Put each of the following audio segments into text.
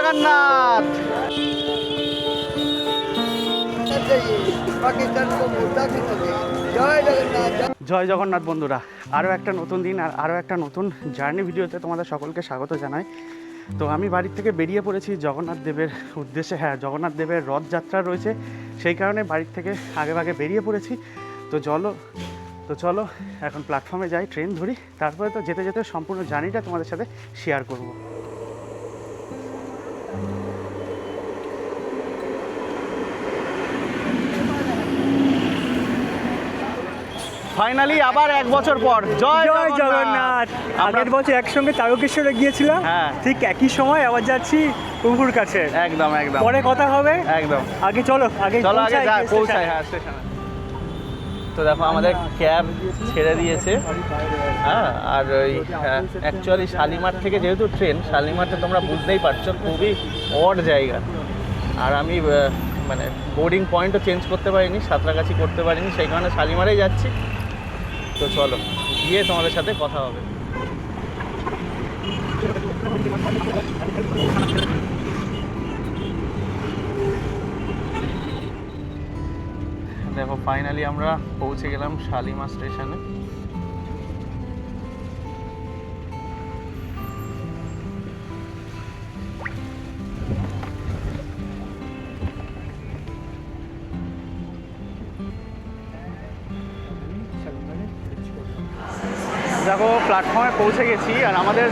জগন্নাথ। জয় জগন্নাথ বন্ধুরা, আরও একটা নতুন দিন আর আরও একটা নতুন জার্নি ভিডিওতে তোমাদের সকলকে স্বাগত জানাই। তো আমি বাড়ির থেকে বেরিয়ে পড়েছি জগন্নাথ দেবের উদ্দেশ্যে। হ্যাঁ, জগন্নাথ দেবের রথযাত্রা রয়েছে, সেই কারণে বাড়ির থেকে আগে বেরিয়ে পড়েছি। তো চলো এখন প্ল্যাটফর্মে যাই, ট্রেন ধরি, তারপরে তো যেতে যেতে সম্পূর্ণ জার্নিটা তোমাদের সাথে শেয়ার করব। ফাইনালি আবার এক বছর পর জয় জগন্নাথ। আগের বছর একসঙ্গে তারকেশ্বরে গিয়েছিলাম, হ্যাঁ ঠিক একই সময় আবার যাচ্ছি প্রভুর কাছে। একদম পরে কথা হবে, একদম। আগে চলো আগে পৌঁছাই। হ্যাঁ, স্টেশনে। তো দেখো আমাদের ক্যাব ছেড়ে দিয়েছে। হ্যাঁ, আর ওই অ্যাকচুয়ালি শালিমার থেকে যেহেতু ট্রেন, শালিমারটা তোমরা বুঝতেই পারছো খুবই অড জায়গা। আর আমি মানে বোর্ডিং পয়েন্টও চেঞ্জ করতে পারিনি, সাঁতরাগাছি করতে পারিনি, সেই কারণে শালিমারেই যাচ্ছি। তো চলো গিয়ে তোমাদের সাথে কথা হবে। দেখো ফাইনালি আমরা পৌঁছে গেলাম শালিমার স্টেশনে। দেখো প্ল্যাটফর্মে পৌঁছে গেছি, আর আমাদের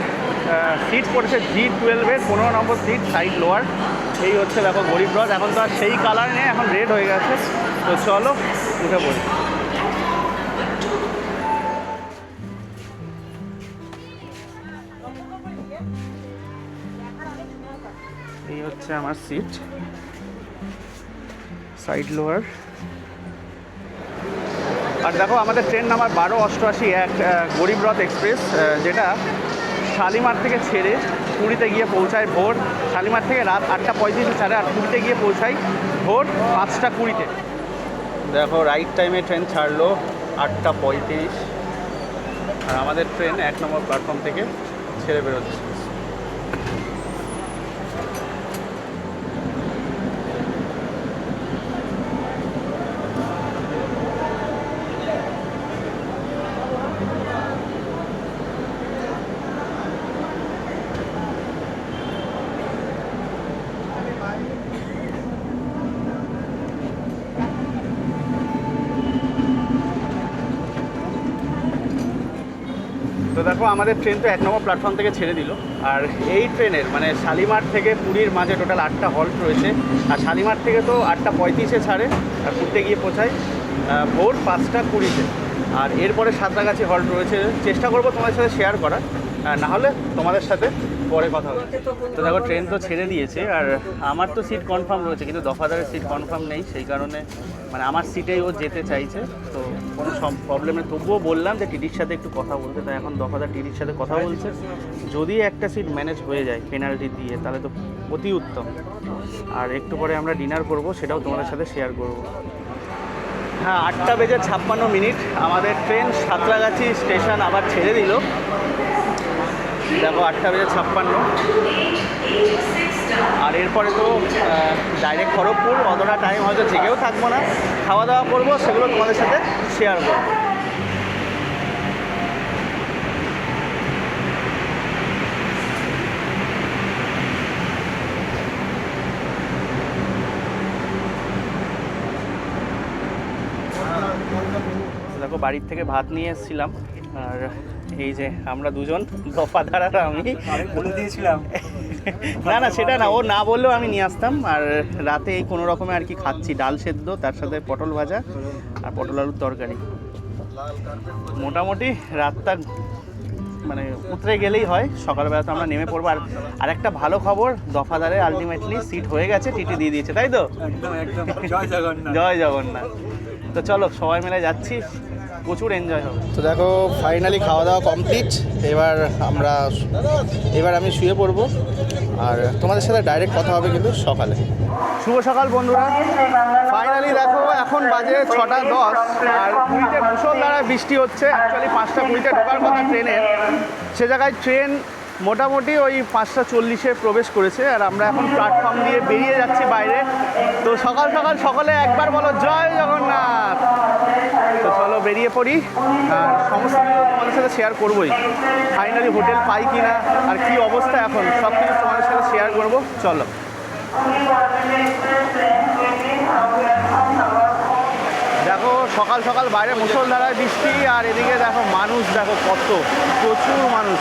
সিট পড়েছে G12-এর 15 নম্বর সিট, সাইড লোয়ার। এই হচ্ছে দেখো গরিব রথ। এখন তো আর সেই কালার নেই, এখন রেড হয়ে গেছে। তো চলো উঠে পড়ি। এই হচ্ছে আমার সিট, সাইড লোয়ার। আর দেখো আমাদের ট্রেন নাম্বার 1288 গরিব রথ এক্সপ্রেস, যেটা শালিমার থেকে ছেড়ে পুরীতে গিয়ে পৌঁছায় ভোর। শালিমার থেকে রাত 8:35 ছাড়ে, আর পুরীতে গিয়ে পৌঁছায় ভোর 5:20-তে। দেখো রাইট টাইমে ট্রেন ছাড়লো 8:35, আর আমাদের ট্রেন 1 নম্বর প্ল্যাটফর্ম থেকে ছেড়ে বেরোচ্ছে। তো দেখো আমাদের ট্রেন তো 1 নম্বর প্ল্যাটফর্ম থেকে ছেড়ে দিল। আর এই ট্রেনের মানে শালিমার থেকে পুরীর মাঝে টোটাল 8টা হল্ট রয়েছে। আর শালিমার থেকে তো 8:35-এ ছাড়ে, আর পুরীতে গিয়ে পৌঁছায় ভোর 5:20-তে। আর এরপরে সাঁতরাগাছি হল্ট রয়েছে। চেষ্টা করবো তোমাদের সাথে শেয়ার করার, না হলে তোমাদের সাথে পরে কথা হবে। তো দেখো ট্রেন তো ছেড়ে দিয়েছে, আর আমার তো সিট কনফার্ম রয়েছে, কিন্তু দফাদারের সিট কনফার্ম নেই, সেই কারণে মানে আমার সিটেই ও যেতে চাইছে। তো কোনো প্রবলেম নেই, তবুও বললাম যে টিটির সাথে একটু কথা বলতে। তাই এখন দফাদার টিটির সাথে কথা বলছে। যদি একটা সিট ম্যানেজ হয়ে যায় পেনাল্টি দিয়ে, তাহলে তো অতি উত্তম। আর একটু পরে আমরা ডিনার করব, সেটাও তোমাদের সাথে শেয়ার করব। হ্যাঁ, 8:56 আমাদের ট্রেন সাঁতরাগাছি স্টেশন আবার ছেড়ে দিল। দেখো 8:56, আর এরপরে তো ডাইরেক্ট খড়গপুর। অতটা টাইম হয়তো জেগেও থাকবো না, খাওয়া দাওয়া করবো, সেগুলো তোমাদের সাথে শেয়ার করবো। দেখো বাড়ির থেকে ভাত নিয়ে এসেছিলাম, আর এই যে আমরা দুজন, দফাদার আর আমি, বলে দিয়েছিলাম। না সেটা না, ও না বললেও আমি নিয়ে আসতাম। আর রাতে এই কোনো রকমে আর কি খাচ্ছি, ডাল সেদ্ধ, তার সাথে পটল ভাজা আর পটল আলুর তরকারি। মোটামুটি রাতটা মানে উতরে গেলেই হয়, সকালবেলা তো আমরা নেমে পড়বো। আর একটা ভালো খবর, দফাদারে আলটিমেটলি সিট হয়ে গেছে, টিটি দিয়ে দিয়েছে, তাই তো? একদম জয় জগন্নাথ। জয় জগন্নাথ। তো চলো সবাই মিলে যাচ্ছি, প্রচুর এনজয় হবে। তো দেখো ফাইনালি খাওয়া দাওয়া কমপ্লিট। এবার আমি শুয়ে পড়বো, আর তোমাদের সাথে ডাইরেক্ট কথা হবে কিন্তু সকালে। শুভ সকাল বন্ধুরা, ফাইনালি দেখো এখন বাজে 6:10, আর পুরীতে মুষলধারায় বৃষ্টি হচ্ছে। অ্যাকচুয়ালি 5:20-তে ঢোকার কথা ট্রেনের, সে জায়গায় ট্রেন মোটামুটি ওই 5:40-এ প্রবেশ করেছে, আর আমরা এখন প্ল্যাটফর্ম দিয়ে বেরিয়ে যাচ্ছি বাইরে। তো সকাল সকাল সকলে একবার বলো জয় জগন্নাথ। তো চলো বেরিয়ে পড়ি, আর সমস্ত কিছু তোমাদের সাথে শেয়ার করবোই। ফাইনালি হোটেল পাই কি না আর কি অবস্থা এখন সব কিছু তোমাদের সাথে শেয়ার করবো। চলো। দেখো সকাল সকাল বাইরে মুষলধারায় বৃষ্টি, আর এদিকে দেখো মানুষ, দেখো কত প্রচুর মানুষ।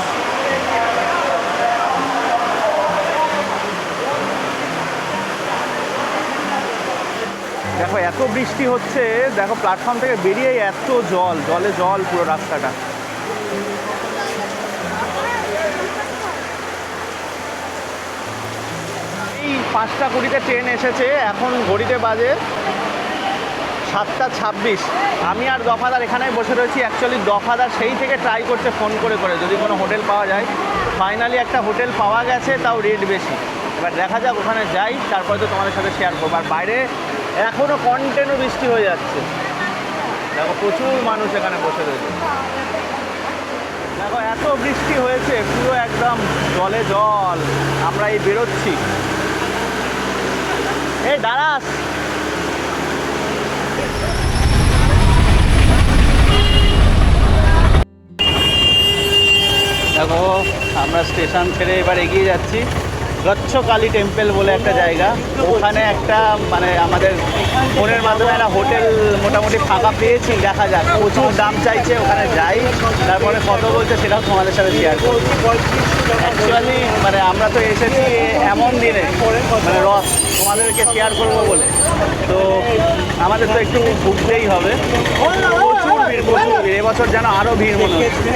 দেখো এত বৃষ্টি হচ্ছে, দেখো প্ল্যাটফর্ম থেকে বেরিয়ে এত জল, জলে জল পুরো রাস্তাটা। এই 5:20-তে ট্রেন এসেছে, এখন ঘড়িতে বাজে 7:26। আমি আর দফাদার এখানেই বসে রয়েছি। অ্যাকচুয়ালি দফাদার সেই থেকে ট্রাই করছে ফোন করে করে যদি কোনো হোটেল পাওয়া যায়। ফাইনালি একটা হোটেল পাওয়া গেছে, তাও রেট বেশি। এবার দেখা যাক, ওখানে যাই, তারপরে তো তোমাদের সাথে শেয়ার করবো। আর বাইরে এখনও কন্টিনিউ বৃষ্টি হয়ে যাচ্ছে। দেখো প্রচুর মানুষ এখানে বসে রয়েছে। দেখো এত বৃষ্টি হয়েছে, পুরো একদম জলে জল। আমরা এই বেরোচ্ছি। এই দাঁড়াস। দেখো আমরা স্টেশন ছেড়ে এবার এগিয়ে যাচ্ছি। গচ্ছকালী টেম্পল বলে একটা জায়গা, ওখানে একটা মানে আমাদের ফোনের মাধ্যমে একটা হোটেল মোটামুটি ফাঁকা পেয়েছি। দেখা যাক, প্রচুর দাম চাইছে, ওখানে যাই, তারপরে কত বলছে সেটাও তোমাদের সাথে শেয়ার করব। অ্যাকচুয়ালি মানে আমরা তো এসেছি এমন দিনে, মানে রথ তোমাদেরকে শেয়ার করবো বলে, তো আমাদের তো একটু ঘুরতেই হবে। প্রচুর ভিড়, প্রচুর ভিড়। এবছর যেন আরও ভিড় মনে হচ্ছে।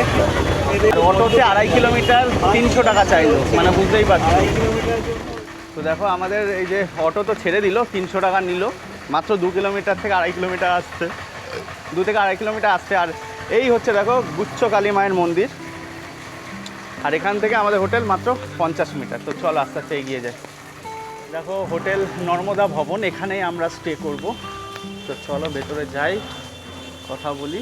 আর অটোতে 2.5 কিলোমিটার 300 টাকা চাইলো, মানে বুঝতেই পারছি। তো দেখো আমাদের এই যে অটো তো ছেড়ে দিল, 300 টাকা নিল মাত্র 2 কিলোমিটার থেকে 2.5 কিলোমিটার আসতে, 2 থেকে 2.5 কিলোমিটার আসতে। আর এই হচ্ছে দেখো গুচ্ছকালী মায়ের মন্দির, আর এখান থেকে আমাদের হোটেল মাত্র 50 মিটার। তো চলো আস্তে আস্তে এগিয়ে যাই। দেখো হোটেল নর্মদা ভবন, এখানেই আমরা স্টে করব। তো চলো ভেতরে যাই, কথা বলি।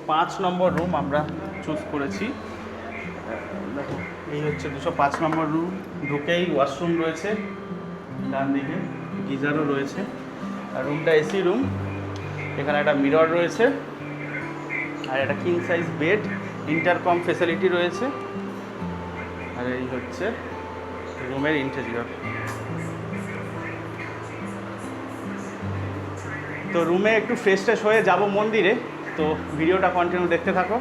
5 নম্বর রুম আমরা চুজ করেছি। দেখো এই হচ্ছে 205 নম্বর রুম। ঢুকেই ওয়াশরুম রয়েছে, ডান দিকে গিজারও রয়েছে, আর রুমটা এসি রুম। এখানে একটা মিরর রয়েছে, আর একটা king size bed, intercom facility রয়েছে। আর এই হচ্ছে রুমের ইন্টেরিয়র। তো রুমে একটু ফ্রেশ ট্রেশ হয়ে যাব মন্দিরে, তো ভিডিওটা কন্টিনিউ দেখতে থাকো।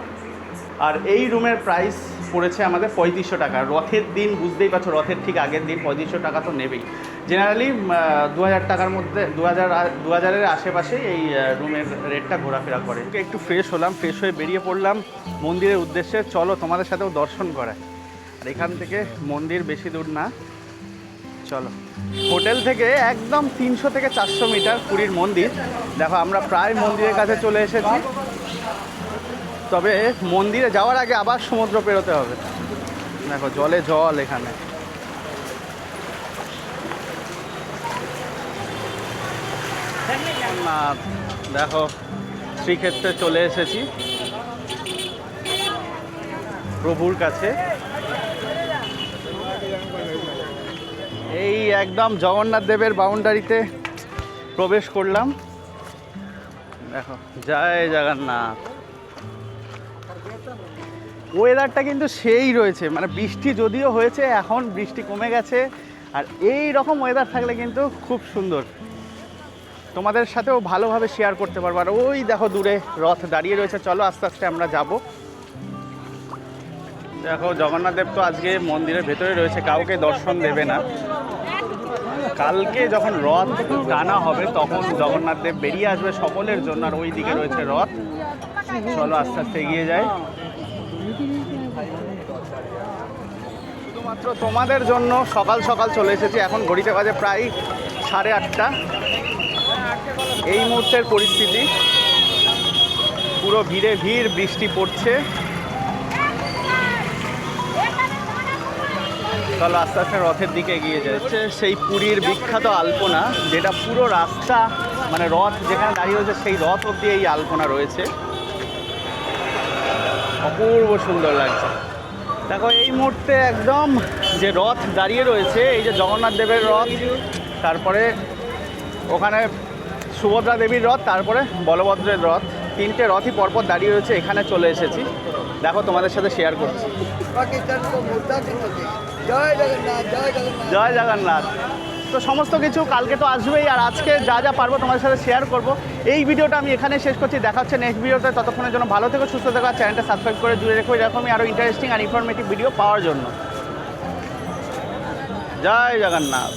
আর এই রুমের প্রাইস পড়েছে আমাদের 3500 টাকা। রথের দিন বুঝতেই পারছো, রথের ঠিক আগের দিন 3500 টাকা তো নেবেই। জেনারেলি 2000 টাকার মধ্যে, 2000-এর আশেপাশে এই রুমের রেটটা ঘোরাফেরা করে। একটু ফ্রেশ হলাম, ফ্রেশ হয়ে বেরিয়ে পড়লাম মন্দিরের উদ্দেশ্যে। চলো তোমাদের সাথেও দর্শন করায়। আর এখান থেকে মন্দির বেশি দূর না, চলো। হোটেল থেকে একদম 300 থেকে 400 মিটার পুরীর মন্দির। দেখো আমরা প্রায় মন্দিরের কাছে চলে এসেছি, তবে মন্দিরে যাওয়ার আগে আবার সমুদ্র পেরোতে হবে। দেখো জলে জল এখানে। না দেখো শ্রীক্ষেত্রে চলে এসেছি, প্রভুর কাছে। এই একদম জগন্নাথ দেবের বাউন্ডারিতে প্রবেশ করলাম। দেখো জয় জগন্নাথ। ওয়েদারটা কিন্তু সেই রয়েছে, মানে বৃষ্টি যদিও হয়েছে, এখন বৃষ্টি কমে গেছে। আর এই রকম ওয়েদার থাকলে কিন্তু খুব সুন্দর, তোমাদের সাথেও ভালোভাবে শেয়ার করতে পারবো। আর ওই দেখো দূরে রথ দাঁড়িয়ে রয়েছে, চলো আস্তে আস্তে আমরা যাব। দেখো জগন্নাথ দেব তো আজকে মন্দিরের ভেতরে রয়েছে, কাউকে দর্শন দেবে না। কালকে যখন রথ টানা হবে তখন জগন্নাথ দেব বেরিয়ে আসবে সকলের জন্য, আর ওই দিকে রয়েছে রথ। চলো আস্তে আস্তে এগিয়ে যাই। শুধুমাত্র তোমাদের জন্য সকাল সকাল চলে এসেছি। এখন ঘড়িতে বাজে প্রায় 8:30। এই মুহূর্তের পরিস্থিতি পুরো ভিড়ে ভিড়, বৃষ্টি পড়ছে। চলো আস্তে আস্তে রথের দিকে এগিয়ে যায়। হচ্ছে সেই পুরীর বিখ্যাত আলপনা, যেটা পুরো রাস্তা মানে রথ যেখানে দাঁড়িয়ে রয়েছে সেই রথ অবধি এই আলপনা রয়েছে। অপূর্ব সুন্দর লাগছে। দেখো এই মুহূর্তে একদম যে রথ দাঁড়িয়ে রয়েছে, এই যে জগন্নাথ দেবের রথ, তারপরে ওখানে সুভদ্রা দেবীর রথ, তারপরে বলভদ্রের রথ, তিনটে রথই পরপর দাঁড়িয়ে রয়েছে। এখানে চলে এসেছি, দেখো তোমাদের সাথে শেয়ার করছি। জয় জগন্নাথ, জয় জগন্নাথ। জয় জগন্নাথ। তো সমস্ত কিছু কালকে তো আসবেই, আর আজকে যা যা পারবো তোমাদের সাথে শেয়ার করব। এই ভিডিওটা আমি এখানে শেষ করছি, দেখা হচ্ছে নেক্সট ভিডিওতে। ততক্ষণের জন্য ভালো থেকো, সুস্থ থেকো, আর চ্যানেলটা সাবস্ক্রাইব করে জুড়ে রেখো এরকমই আরও ইন্টারেস্টিং আর ইনফরমেটিভ ভিডিও পাওয়ার জন্য। জয় জগন্নাথ।